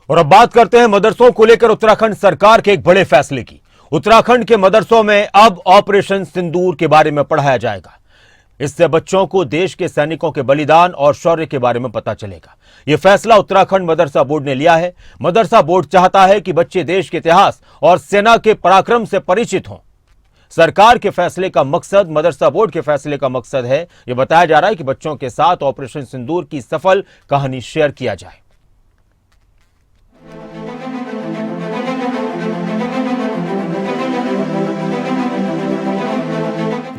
और अब बात करते हैं मदरसों को लेकर उत्तराखंड सरकार के एक बड़े फैसले की। उत्तराखंड के मदरसों में अब ऑपरेशन सिंदूर के बारे में पढ़ाया जाएगा। इससे बच्चों को देश के सैनिकों के बलिदान और शौर्य के बारे में पता चलेगा। यह फैसला उत्तराखंड मदरसा बोर्ड ने लिया है। मदरसा बोर्ड चाहता है कि बच्चे देश के इतिहास और सेना के पराक्रम से परिचित हों। सरकार के फैसले का मकसद, मदरसा बोर्ड के फैसले का मकसद है, यह बताया जा रहा है कि बच्चों के साथ ऑपरेशन सिंदूर की सफल कहानी शेयर किया जाए।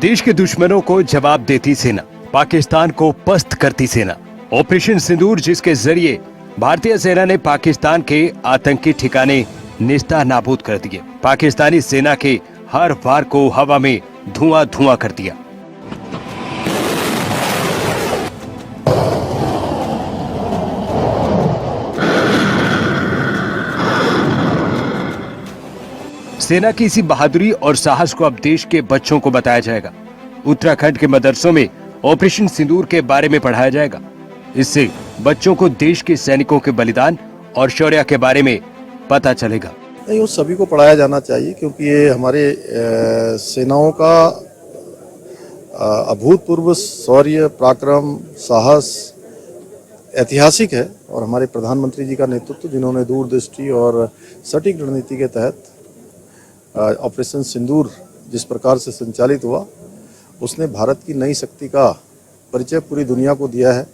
देश के दुश्मनों को जवाब देती सेना, पाकिस्तान को पस्त करती सेना। ऑपरेशन सिंदूर, जिसके जरिए भारतीय सेना ने पाकिस्तान के आतंकी ठिकाने निस्ता नाबूद कर दिए, पाकिस्तानी सेना के हर वार को हवा में धुआं धुआं कर दिया। सेना की इसी बहादुरी और साहस को अब देश के बच्चों को बताया जाएगा। उत्तराखंड के मदरसों में ऑपरेशन सिंदूर के बारे में पढ़ाया जाएगा। इससे बच्चों को देश के सैनिकों के बलिदान और शौर्य के बारे में पता चलेगा। नहीं, वो सभी को पढ़ाया जाना चाहिए, क्योंकि ये हमारे सेनाओं का अभूतपूर्व शौर्य, पराक्रम, साहस ऐतिहासिक है। और हमारे प्रधानमंत्री जी का नेतृत्व, जिन्होंने दूरदृष्टि और सटीक रणनीति के तहत ऑपरेशन सिंदूर जिस प्रकार से संचालित हुआ, उसने भारत की नई शक्ति का परिचय पूरी दुनिया को दिया है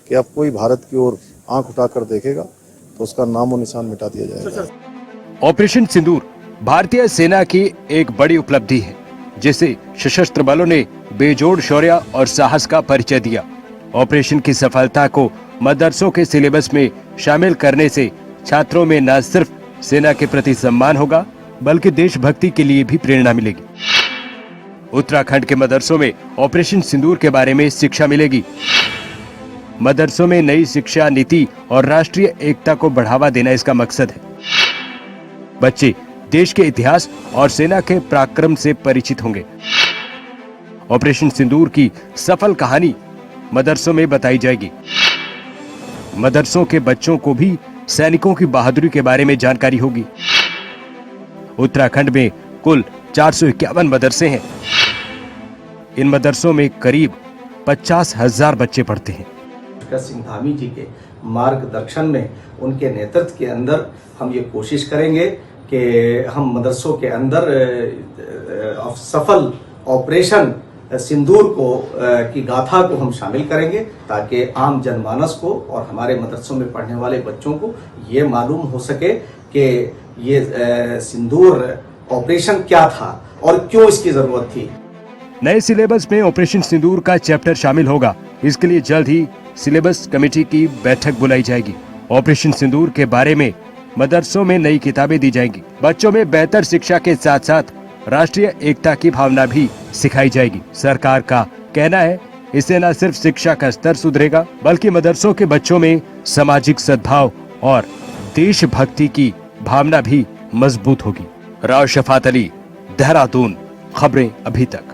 कि अब कोई भारत की ओर आंख उठाकर देखेगा तो उसका नाम और निशान मिटा दिया जाएगा। ऑपरेशन सिंदूर भारतीय सेना की एक बड़ी उपलब्धि है, जिसे सशस्त्र बलों ने बेजोड़ शौर्य और साहस का परिचय दिया। ऑपरेशन की सफलता को मदरसों के सिलेबस में शामिल करने से छात्रों में न सिर्फ सेना के प्रति सम्मान होगा, बल्कि देशभक्ति के लिए भी प्रेरणा मिलेगी। उत्तराखंड के मदरसों में ऑपरेशन सिंदूर के बारे में शिक्षा मिलेगी। मदरसों में नई शिक्षा नीति और राष्ट्रीय एकता को बढ़ावा देना इसका मकसद है। बच्चे देश के इतिहास और सेना के पराक्रम से परिचित होंगे। ऑपरेशन सिंदूर की सफल कहानी मदरसों में बताई जाएगी। मदरसों के बच्चों को भी सैनिकों की बहादुरी के बारे में जानकारी होगी। उत्तराखंड में कुल 451 मदरसे हैं। इन मदरसों में करीब 50,000 बच्चे पढ़ते हैं। सिंह धामी जी के मार्गदर्शन में, उनके नेतृत्व के अंदर हम ये कोशिश करेंगे कि हम मदरसों के अंदर सफल ऑपरेशन सिंदूर को की गाथा को हम शामिल करेंगे, ताकि आम जनमानस को और हमारे मदरसों में पढ़ने वाले बच्चों को ये मालूम हो सके कि ये सिंदूर ऑपरेशन क्या था और क्यों इसकी जरूरत थी। नए सिलेबस में ऑपरेशन सिंदूर का चैप्टर शामिल होगा। इसके लिए जल्द ही सिलेबस कमेटी की बैठक बुलाई जाएगी। ऑपरेशन सिंदूर के बारे में मदरसों में नई किताबें दी जाएंगी। बच्चों में बेहतर शिक्षा के साथ साथ राष्ट्रीय एकता की भावना भी सिखाई जाएगी। सरकार का कहना है, इससे न सिर्फ शिक्षा का स्तर सुधरेगा, बल्कि मदरसों के बच्चों में सामाजिक सद्भाव और देशभक्ति की भावना भी मजबूत होगी। राव शफात अली, देहरादून, खबरें अभी तक।